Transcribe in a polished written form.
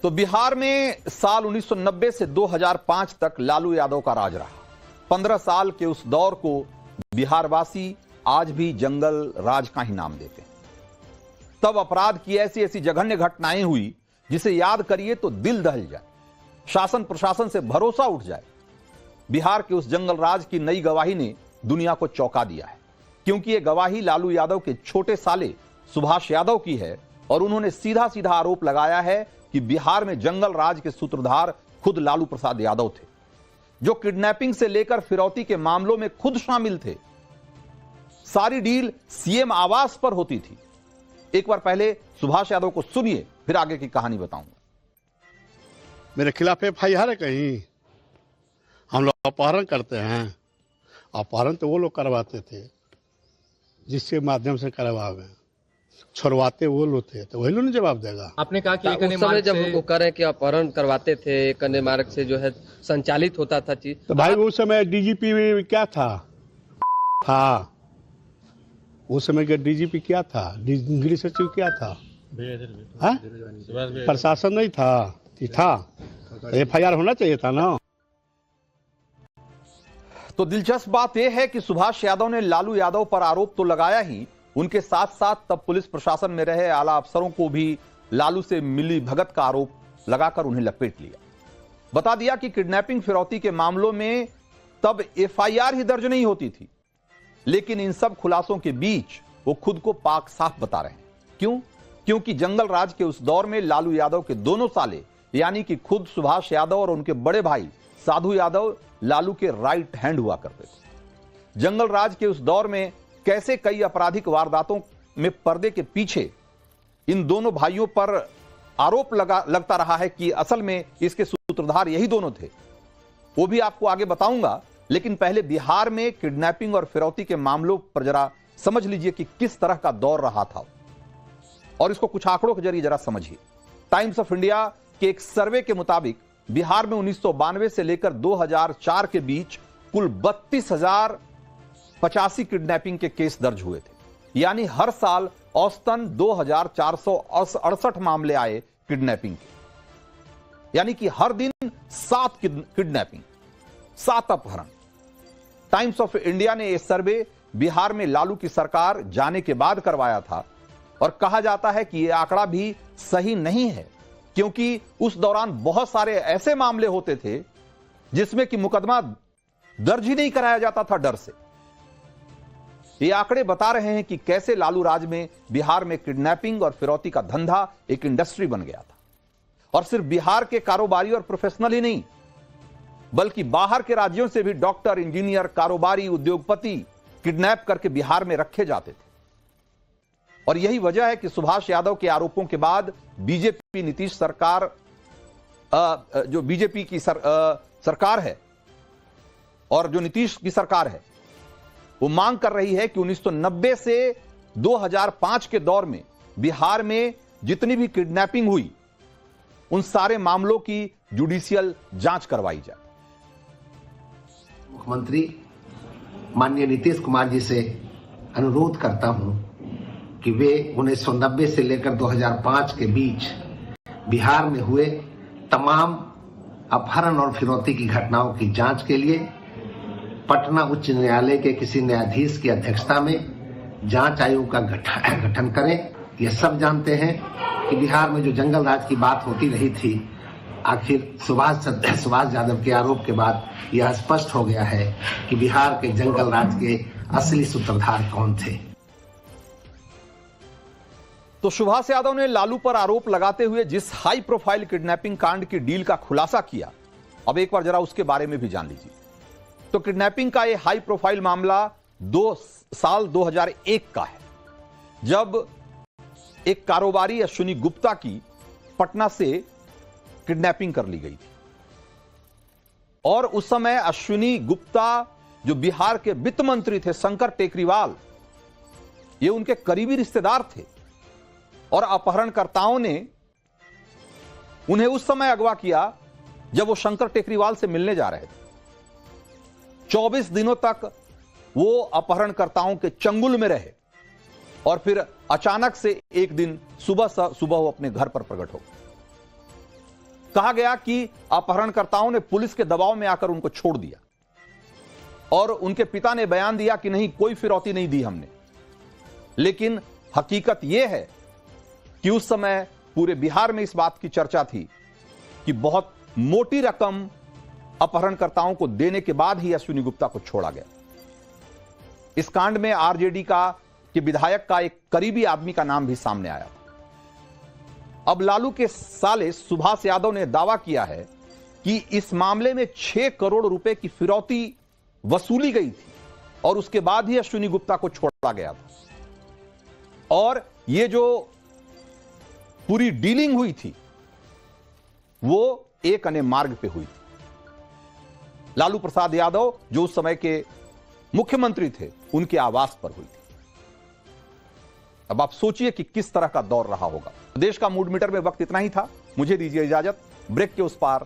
तो बिहार में साल 1990 से 2005 तक लालू यादव का राज रहा। 15 साल के उस दौर को बिहारवासी आज भी जंगल राज का ही नाम देते हैं। तब अपराध की ऐसी ऐसी जघन्य घटनाएं हुई जिसे याद करिए तो दिल दहल जाए, शासन प्रशासन से भरोसा उठ जाए। बिहार के उस जंगल राज की नई गवाही ने दुनिया को चौंका दिया है, क्योंकि यह गवाही लालू यादव के छोटे साले सुभाष यादव की है और उन्होंने सीधा सीधा आरोप लगाया है कि बिहार में जंगल राज के सूत्रधार खुद लालू प्रसाद यादव थे, जो किडनैपिंग से लेकर फिरौती के मामलों में खुद शामिल थे। सारी डील सीएम आवास पर होती थी। एक बार पहले सुभाष यादव को सुनिए, फिर आगे की कहानी बताऊंगा। मेरे खिलाफ FIR है कहीं? हम लोग अपहरण करते हैं। अपहरण तो वो लोग करवाते थे जिसके माध्यम से करवावे, छुड़वाते वो लोग थे, तो वही लोग ने जवाब देगा। आपने कहा कि उस समय जब वो कह रहे हैं कि अपहरण करवाते थे, एक अन्य मार्ग से जो है संचालित होता था चीज, तो भाई उस समय DGP में क्या था उस समय के DGP क्या था, गृह सचिव क्या था? प्रशासन नहीं था, FIR होना चाहिए था ना। तो दिलचस्प बात यह है कि सुभाष यादव ने लालू यादव पर आरोप तो लगाया ही, उनके साथ साथ तब पुलिस प्रशासन में रहे आला अफसरों को भी लालू से मिली भगत का आरोप लगाकर उन्हें लपेट लिया। बता दिया कि किडनैपिंग फिरौती के मामलों में तब FIR ही दर्ज नहीं होती थी, लेकिन इन सब खुलासों के बीच वो खुद को पाक साफ बता रहे हैं। क्यों? क्योंकि जंगल राज के उस दौर में लालू यादव के दोनों साले यानी कि खुद सुभाष यादव और उनके बड़े भाई साधु यादव लालू के राइट हैंड हुआ करते थे। जंगल राज के उस दौर में कैसे कई आपराधिक वारदातों में पर्दे के पीछे इन दोनों भाइयों पर आरोप लगता रहा है कि असल में इसके सूत्रधार यही दोनों थे, वो भी आपको आगे बताऊंगा। लेकिन पहले बिहार में किडनैपिंग और फिरौती के मामलों पर जरा समझ लीजिए कि किस तरह का दौर रहा था, और इसको कुछ आंकड़ों के जरिए जरा समझिए। टाइम्स ऑफ इंडिया के एक सर्वे के मुताबिक बिहार में 1992 से लेकर 2004 के बीच कुल 32,085 किडनैपिंग के केस दर्ज हुए थे, यानी हर साल औसतन 2,468 मामले आए किडनैपिंग के, यानी कि हर दिन 7 किडनैपिंग, 7 अपहरण। टाइम्स ऑफ इंडिया ने यह सर्वे बिहार में लालू की सरकार जाने के बाद करवाया था, और कहा जाता है कि यह आंकड़ा भी सही नहीं है, क्योंकि उस दौरान बहुत सारे ऐसे मामले होते थे जिसमें कि मुकदमा दर्ज ही नहीं कराया जाता था डर से। ये आंकड़े बता रहे हैं कि कैसे लालू राज में बिहार में किडनैपिंग और फिरौती का धंधा एक इंडस्ट्री बन गया था, और सिर्फ बिहार के कारोबारी और प्रोफेशनल ही नहीं, बल्कि बाहर के राज्यों से भी डॉक्टर, इंजीनियर, कारोबारी, उद्योगपति किडनैप करके बिहार में रखे जाते थे। और यही वजह है कि सुभाष यादव के आरोपों के बाद बीजेपी नीतीश सरकार, जो बीजेपी की सरकार है और जो नीतीश की सरकार है, वो मांग कर रही है कि 1990 से 2005 के दौर में बिहार में जितनी भी किडनैपिंग हुई उन सारे मामलों की जुडिशियल जांच करवाई जाए। मुख्यमंत्री माननीय नीतीश कुमार जी से अनुरोध करता हूं कि वे 1990 से लेकर 2005 के बीच बिहार में हुए तमाम अपहरण और फिरौती की घटनाओं की जांच के लिए पटना उच्च न्यायालय के किसी न्यायाधीश की अध्यक्षता में जांच आयोग का गठन करें। ये सब जानते हैं कि बिहार में जो जंगल राज की बात होती रही थी, आखिर सुभाष यादव के आरोप के बाद यह स्पष्ट हो गया है कि बिहार के जंगल राज के असली सूत्रधार कौन थे। तो सुभाष यादव ने लालू पर आरोप लगाते हुए जिस हाई प्रोफाइल किडनैपिंग कांड की डील का खुलासा किया, अब एक बार जरा उसके बारे में भी जान लीजिए। तो किडनैपिंग का यह हाई प्रोफाइल मामला साल 2001 का है, जब एक कारोबारी अश्विनी गुप्ता की पटना से किडनैपिंग कर ली गई थी। और उस समय अश्विनी गुप्ता जो बिहार के वित्त मंत्री थे, शंकर टेकरीवाल, ये उनके करीबी रिश्तेदार थे, और अपहरणकर्ताओं ने उन्हें उस समय अगवा किया जब वो शंकर टेकरीवाल से मिलने जा रहे थे। 24 दिनों तक वो अपहरणकर्ताओं के चंगुल में रहे, और फिर अचानक से एक दिन सुबह वो अपने घर पर प्रकट हो गए। कहा गया कि अपहरणकर्ताओं ने पुलिस के दबाव में आकर उनको छोड़ दिया और उनके पिता ने बयान दिया कि नहीं, कोई फिरौती नहीं दी हमने। लेकिन हकीकत यह है कि उस समय पूरे बिहार में इस बात की चर्चा थी कि बहुत मोटी रकम अपहरणकर्ताओं को देने के बाद ही अश्विनी गुप्ता को छोड़ा गया। इस कांड में आरजेडी के विधायक का एक करीबी आदमी का नाम भी सामने आया। अब लालू के साले सुभाष यादव ने दावा किया है कि इस मामले में 6 करोड़ रुपए की फिरौती वसूली गई थी और उसके बाद ही अश्विनी गुप्ता को छोड़ा गया था। और यह जो पूरी डीलिंग हुई थी वो एक अन्य मार्ग पे हुई थी। लालू प्रसाद यादव जो उस समय के मुख्यमंत्री थे, उनके आवास पर हुई थी। अब आप सोचिए कि किस तरह का दौर रहा होगा। देश का मूड मीटर में वक्त इतना ही था। मुझे दीजिए इजाजत। ब्रेक के उस पार